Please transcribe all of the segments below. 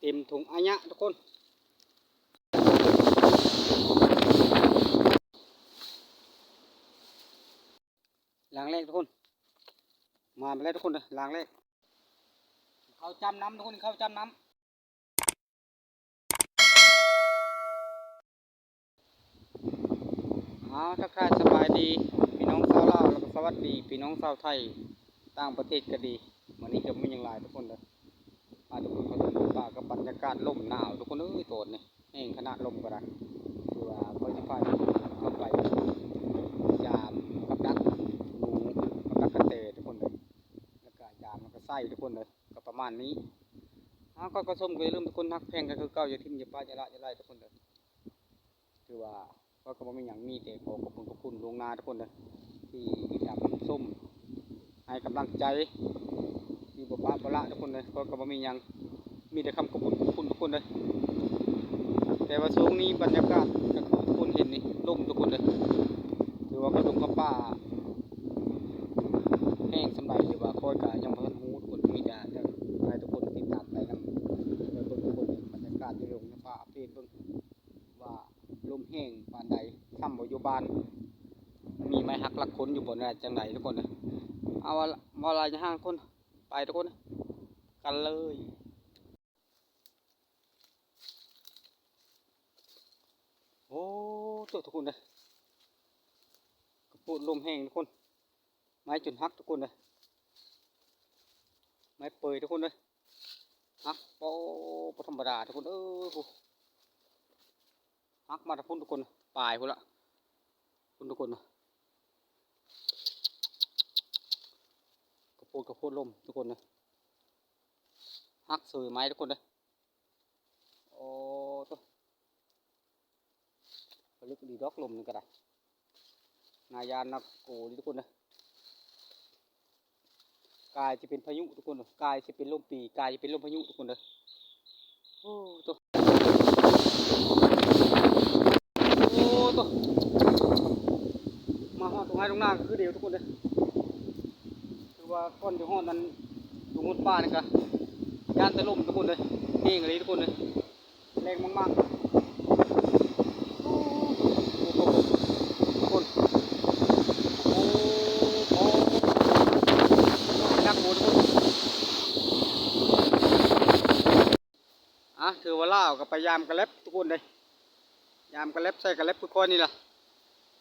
เต็มถุงอันยะทุกคนล้างแรกทุกคนมาไปแล้วทุกคนเลยล้างแรกเขาจำน้ำทุกคนเขาจำน้ำทักทายสบายดีพี่น้องชาวลาวแล้วก็สวัสดีพี่น้องชาวไทยต่างประเทศก็ดีวันนี้จะไม่ยังไงทุกคนเลยทุกคนเขาดูป่ากับบรรยากาศลมหนาวทุกคนโตนนี่แห้งขนาดลมก็ได้คือว่าเขาจะพาเข้าไปยามกับดักหนูกับดักกระเตทุกคนเลยแล้วก็ยามแล้วก็ไส้ทุกคนเลยก็ประมาณนี้ก็ส้มก็เริ่มทุกคนนักแพงก็คือเก่าอย่าทิ้งอย่าป้าอย่าละอย่าไล่ทุกคนเลยคือว่าก็ไม่อย่างมีแต่ขอบคุณลงนาทุกคนเลยที่ทำส้มให้กำลังใจมีบุปผาบุระทุกคนเลยก็ไม่มีอย่างมีแต่คำขอบคุณทุกคนเลยแต่ว่าช่วงนี้บรรยากาศก็ทุกคนเห็นนี่ร่มทุกคนเลยถือว่าก็ลงกับป่าแห้งสำหรับหรือว่าคอยกะยังพันหูทุกคนมีแต่ให้ทุกคนติดตามไปกันเบิ่งทุกคนบรรยากาศที่ลงในป่าอัปเดตเบิ่งว่าลมแห้งปานใดซ้ำอยู่บ้านมีไม้หักหลักคนอยู่บนอะไรจังไหนทุกคนเลยเอาอะไรจะห้างคนไปทุกคนกันเลยโอ้ตัวทุกคนเลยกระปุกลมแห้งทุกคนไม้จุดหักทุกคนเลยไม้เปยทุกคนเลยหักโปธรรมดาทุกคนหักมาทุกคนปลายคนละทุกคนกระปุกลมทุกคนเลยหักสวยไม้ทุกคนเลยโอ้ตัวลึกดีดอกลมนี่ก็ได้นายานนักโกดีทุกคนเลยกายจะเป็นพายุทุกคนเลยกายจะเป็นลมปีกายจะเป็นลมพายุทุกคนเลยโอ้ตัวมาห้องตรงไหนตรงหน้าคือเดียวทุกคนเลยคือว่าก้อนที่ห้องนั้นตรงบนป่านี่ก็ยานตะลุ่มทุกคนเลยเฮงอะไรทุกคนเลยแรงมากๆทุกคนนักโบทุกคนถือว่าล่ากับไปยามกระเล็บทุกคนเลยยามกระเล็บใส่กระเล็บทุกคนนี่ล่ะ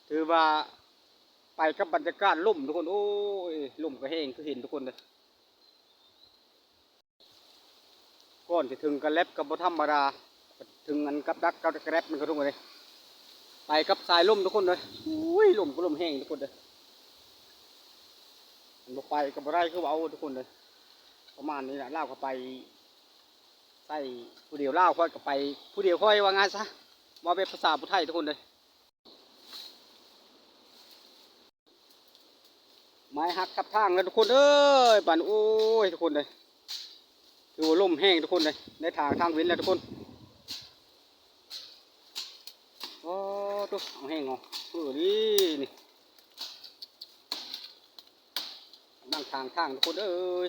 ถือว่าไปกับบรรยากาศลุ่มทุกคนโอ้ยลุ่มก็แห้งคือเห็นทุกคนเลยก่อนจะถึงกระเล็บกับธรรมดาถึงอันกับดักกับกระเล็บมันก็ทุกคนเลยไปกับสายลุ่มทุกคนเลยอุ้ยลุ่มก็ลุ่มแห้งทุกคนเลยมันบอกไปกับไรคือเอาทุกคนเลยประมาณนี้แหละเล่าก็ไปใส่ผู้เดียวเล่าค่อยก็ไปผู้เดียวค่อยว่าไงซะมาเป็นภาษาผู้ไทยทุกคนเลยไม้หักทับทางเลยทุกคนเอ้ยปั่นโอ้ยทุกคนเลยดูลมแห้งทุกคนเลยในทางเว้นแล้วทุกคนโอ้ตัวเอาแห้งเหรอนี่นั่งทางทุกคนเอ้ย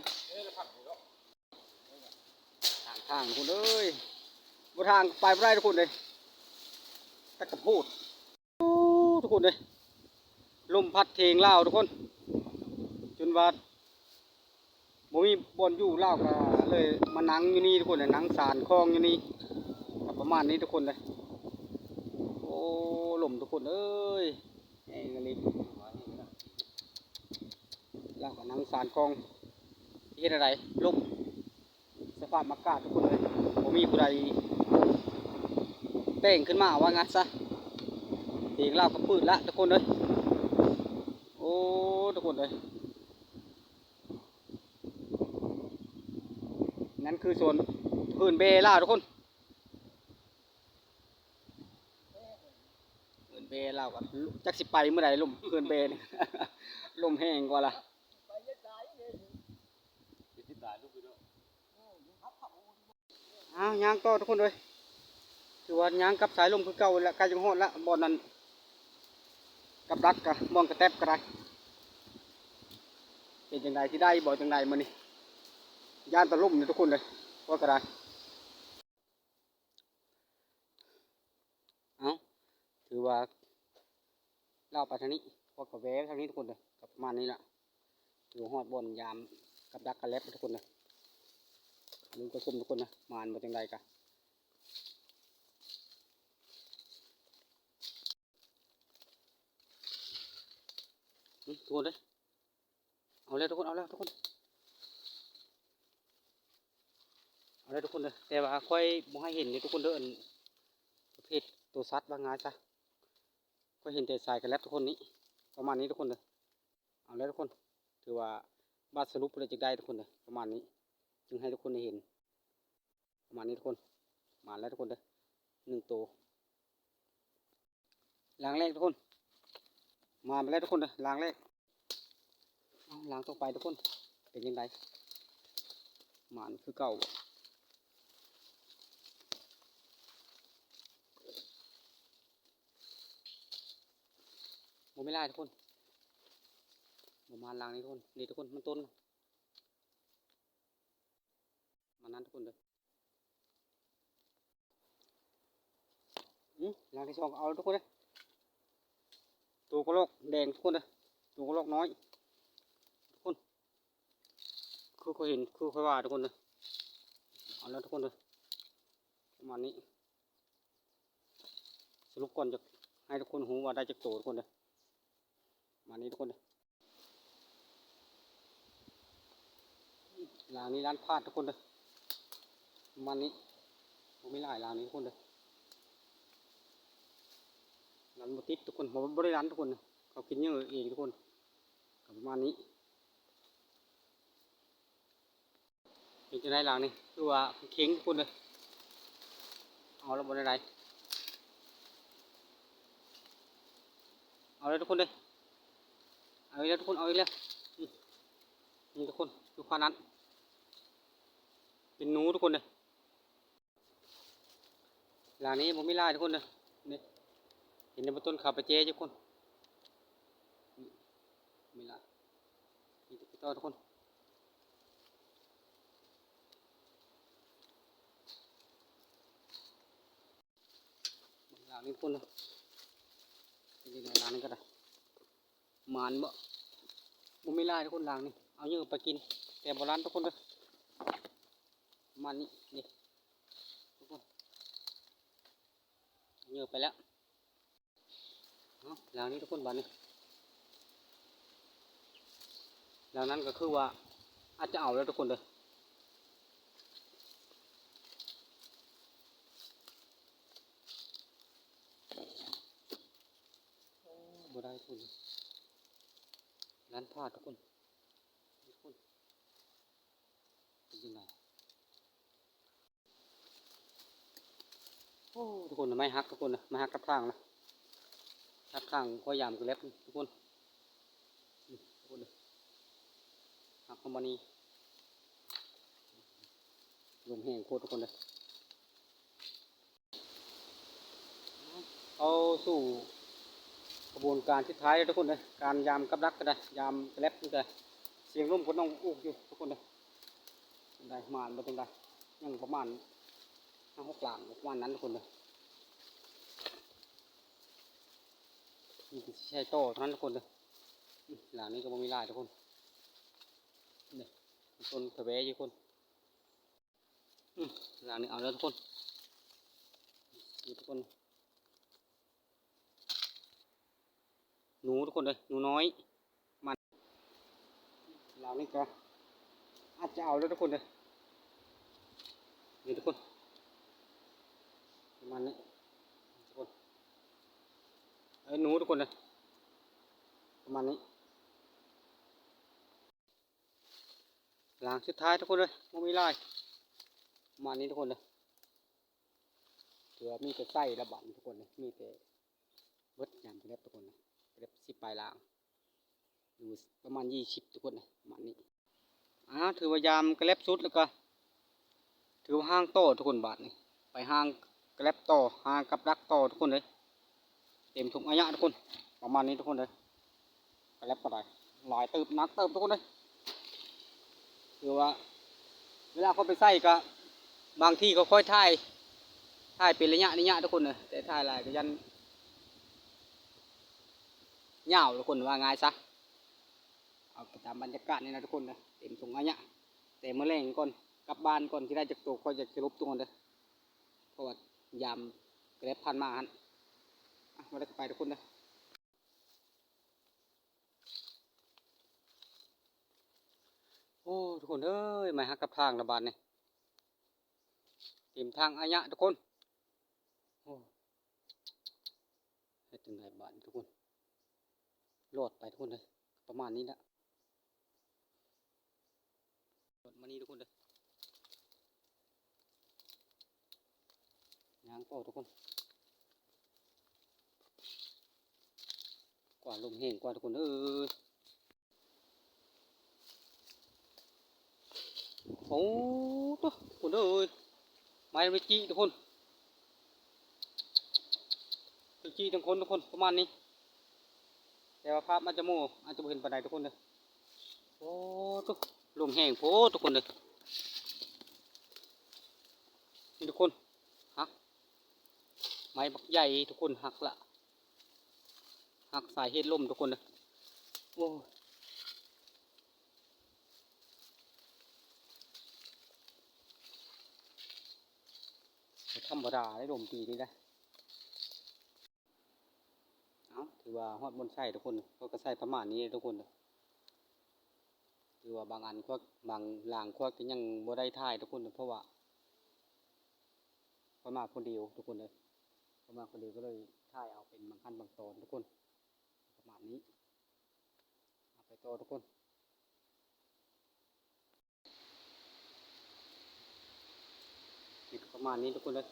ทางทุกคนเอ้ยบนทางไปไม่ได้ทุกคนเลยตะกระพูดทุกคนเลยลมพัดเทงเล่าทุกคนจนว่าบ่มีบอลอยู่เล่าก็เลยมานั่งอยู่นี่ทุกคนเลยนั่งสารคลองอยู่นี่ประมาณนี้ทุกคนเลยโอ้ลมทุกคนเอ้ยแห้งกันเลยเล่าก็นั่งสารคลองเห็นอะไรลมสภาพอากาศทุกคนเลยบ่มีผู้ใดเต่งขึ้นมาว่างั้นซะเองเล่าก็ปืดละทุกคนเลยโอ้ทุกคนเลยนั่นคือส่วนพื้นเบล่าทุกคนพื้นเบล่ากับจักสิไปเมื่อไหร่ลมพื้นเบนี่ ลมแห้งกว่าละย่างต่อทุกคนเลยถือว่าย่างกับสายลมคือเก่าแล้วใกล้จะหอดแล้วบอลนั้นกับดักกะมองกระแทบกระไรเป็นจังไดที่ได้บ่จังไดมานี่ย่านตะลุ่มนี่ทุกคนเลยว่ากระไร ถือว่าเล่าไปทางนี้พอกับแวะทางนี้ทุกคนเลยกับประมาณนี้แหละอยู่หอดบนยามกับดักกันเล็บทุกคนเลยลุงก็ชมทุกคนนะมานมาจังไรกันทุกคนเลยเอาเลยทุกคนเอาเลยทุกคนเอาเลยทุกคนเลยแต่ว่าค่อยบ่ให้เห็นเลยทุกคนเด้อประเภทตัวซัดว่าไงซะก็เห็นแต่สายกันเล็บทุกคนนี้ประมาณนี้ทุกคนเลยเอาเลยทุกคนถือว่าบาดสรุปเลยจะได้ทุกคนเลยประมาณนี้จึงให้ทุกคนได้เห็นประมาณนี้ทุกคนมาแล้วทุกคนเลย1 ตัวล้างแรกทุกคนมาไปแล้วทุกคนเลยล้างแรกล้างต่อไปทุกคนเป็นยังไงหมานคือเก่าโมไม่ไล่ทุกคนประมาณล้างนี้ทุกคนนี่ทุกคนมันต้นมันนั้นทุกคนเลยล้างที่สองเอาทุกคนเลยตัวกระโหลกแดงทุกคนเลยตัวกระโหลกน้อยทุกคนคือเขาเห็นคือเขาว่าทุกคนเลยเอาแล้วทุกคนเลยประมาณนี้สรุปก่อนจะให้ทุกคนหูว่าได้จากโตทุกคนเลยประมาณนี้ทุกคนเลยร้านนี้ร้านพลาดทุกคนเลยประมาณนี้ผมไม่ไล่ร้านนี้ทุกคนเลยร้านบุติกทุกคนผมบริร้านทุกคนเขากินเยอะเองทุกคนประมาณนี้เป็นจะได้ร้านนี้คือว่าเข่งทุกคนเลยเอาแล้วบริไรเอาเลยทุกคนเลยเอาเลยทุกคนเอาเลยนี่ทุกคนดูความนั้นเป็นหนูทุกคนเลยร้านนี้ผมไม่ไล่ทุกคนเลยนี่เห็นในบนต้นขาไปเจ๊ทุกคนไม่ไล่นี่ต่อทุกคนร้านนี้ทุกคนเลยเป็นยังไงร้านนี้ก็ได้หมานบ่ผมไม่ไล่ทุกคนร้านนี้เอาเยอะไปกินแต่โบราณทุกคนเลยมันนี่ทุกคนเยอะไปแล้วหลังนี้ทุกคนบ้านนี้หลังนั้นก็คือว่าอาจจะเอาแล้วทุกคนเลยบ่ได้ทุกคนร้านพลาดทุกคนทุกคนเป็นยังไงโอ้ทุกคนไม่ฮักทุกคนนะไม่ฮักกับทางนะทับทางก็ยามกันแล้วทุกคนทุกคนเลยฮักคอมมานีลมแห้งโคตรทุกคนเลยเอาสู่กระบวนการที่ท้ายทุกคนเลยการยามกับดักก็ได้ยามกระเล็บก็ได้เสียงร่มก็ต้องอู้อยู่ทุกคนเลยได้มาบ่ตรงได้ยังประมาณ5-6 หลังประมาณนั้นทุกคนเลยนี่คือใช้โต้เท่านั้นทุกคนเลยหลังนี้ก็บ่มีลายทุกคนนี่ต้นกระเบยทุกคนหลังนี้เอาแล้วทุกคนนี่ทุกคนหนูทุกคนเลยหนูน้อยมันหลังนี้ก็อาจจะเอาแล้วทุกคนเลยนี่ทุกคนประมาณนี้ทุกคนไอ้หนูทุกคนเลยประมาณนี้หลังสุดท้ายทุกคนเลยไม่มีลายประมาณนี้ทุกคนเลยถือว่ามีแต่ไส้ระบำทุกคนเลยมีแต่เบิดยามเล็บทุกคนเลยเล็บ10 ปลายล่างอยู่ประมาณ20ทุกคนเลยประมาณนี้ถือว่ายามกระเล็บสุดแล้วก็ถือว่าห้างโตทุกคนบาทนี่ไปห้างกระเล็บโตห้างกับดักโตทุกคนเลยเต็มถุงอายะทุกคนประมาณนี้ทุกคนเลยกระเล็บก็ได้หลายเติบนักเติบทุกคนเลยคือว่าเวลาเขาไปใส่ก็บางที่ก็ค่อยถ่ายเป็นระยะทุกคนเลยแต่ถ่ายหลายก็ยัน เหงาทุกคนว่าง่ายซะเอาไปตามบรรยากาศนี่นะทุกคนนะเต็มถุงอันเนี้ยแต่เมื่อแรงก่อนกลับบ้านก่อนที่ได้จากตัวก็จะสรุปตัวเลยเพราะว่ายามเกล็ดพันมาฮันมาได้ไปทุกคนนะโอ้ทุกคนเอ้ยมาหักกับทางระบาดเนี่ยเต็มทางอันเนี้ยทุกคนโอ้ให้ถึงไหนบ้านทุกคนรอดไปทุกคนเลยประมาณนี้แหละรถมานี่ทุกคนเลยยางโป้ทุกคนกว่าลมแห้งกว่าทุกคนเอ้ยโอ้ตัวทุกคนเอ้ยไม้ไม่จี้ทุกคนจี้ทั้งคนทุกคนประมาณนี้แต่ว่าภาพมันจะโม่อาจจะเห็นปันไดทุกคนเลยโอ้ตัวลมแห้งโพทุกคนเลยนี่ทุกคนหักไม้บักใหญ่ทุกคนหักละหักสายเฮ็ดลมทุกคนเลยโอ้ธรรมดาได้ลมปีนี้ได้เอาถือว่าฮอดบนไส้ทุกคนก็ใส่ประมาณนี้ทุกคนถือว่าบางอันพวกบางหลางพวกก็ยังบ่ได้ถ่ายทุกคนเพราะว่าประมาณคนเดียวทุกคนเลยประมาณคนเดียวก็เลยถ่ายเอาเป็นบางขั้นบางตอนทุกคนประมาณนี้เอาไปต่อทุกคนนี่ประมาณนี้ทุกคนเลย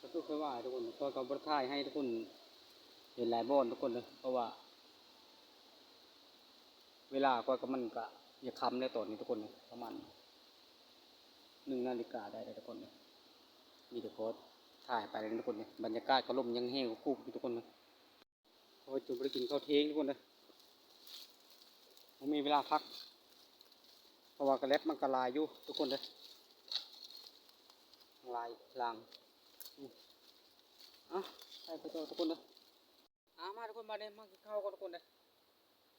ก็ต้องเคยว่าทุกคนก็เขาบริถ่ายให้ทุกคนเห็นหลายบอนทุกคนเลยเพราะว่าเวลาก็มันก็อย่าคำในตอนนี้ทุกคนเลยประมาณ1 นาฬิกาได้ทุกคนเลยมีแต่โพสถ่ายไปเลยทุกคนเลยบรรยากาศก็ลมยังแห้งคู่ทุกคนเลยพอจุดไปกินข้าวเที่ยงทุกคนเลยผมมีเวลาพักเพราะว่ากระเล็ดมันกระลายอยู่ทุกคนเลยลายลางอ่ะใส่ไปต่อทุกคนเลยมาทุกคนมาเลยมากินข้าวกันทุกคนเลย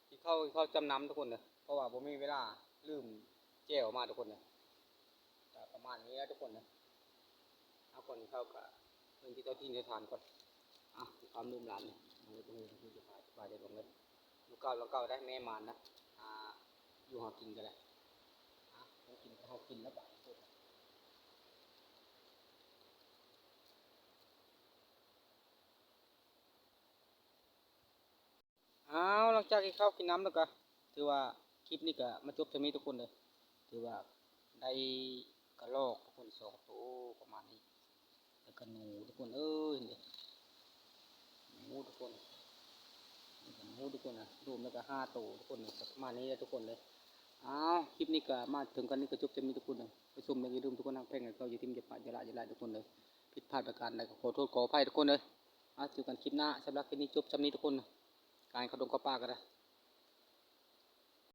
กินข้าวจำนำทุกคนเลยเพราะว่าผมมีเวลาลืมแจ้วมาทุกคนเลยประมาณนี้ทุกคนเลยเอาคนเข้ากับเรื่องที่เจ้าที่ในทานก่อนความลืมหลานเนี่ยมันเลยตรงนี้ที่จะไปเดี๋ยวลงเลยลูกเก้าเราเก้าได้แม่มานนะอยู่หอกินกันแหละต้องกินเขากินแล้วแบบหลังจากที่เข้ากินน้ำแล้วก็ถือว่าคลิปนี้ก็มาจบจะมีทุกคนเลยถือว่าได้กระรอกทุกคน2 ตัวประมาณนี้แล้วก็หนูทุกคนเนี่ยหนูทุกคนหนูทุกคนนะรวมแล้วก็5 ตัวทุกคนประมาณนี้ทุกคนเลยคลิปนี้ก็มาถึงกันนี้ก็จบจะมีทุกคนเลยไปชมในยูทูบทุกคนนั่งเพ่งกันเขาอยู่ที่มีจะปะจะละทุกคนเลยผิดพลาดประการใดก็ขอโทษขออภัยทุกคนเลยเจอกันคลิปหน้าสำหรับคลิปนี้จบจำนี้ทุกคนการขดมข้าวปลากันนะ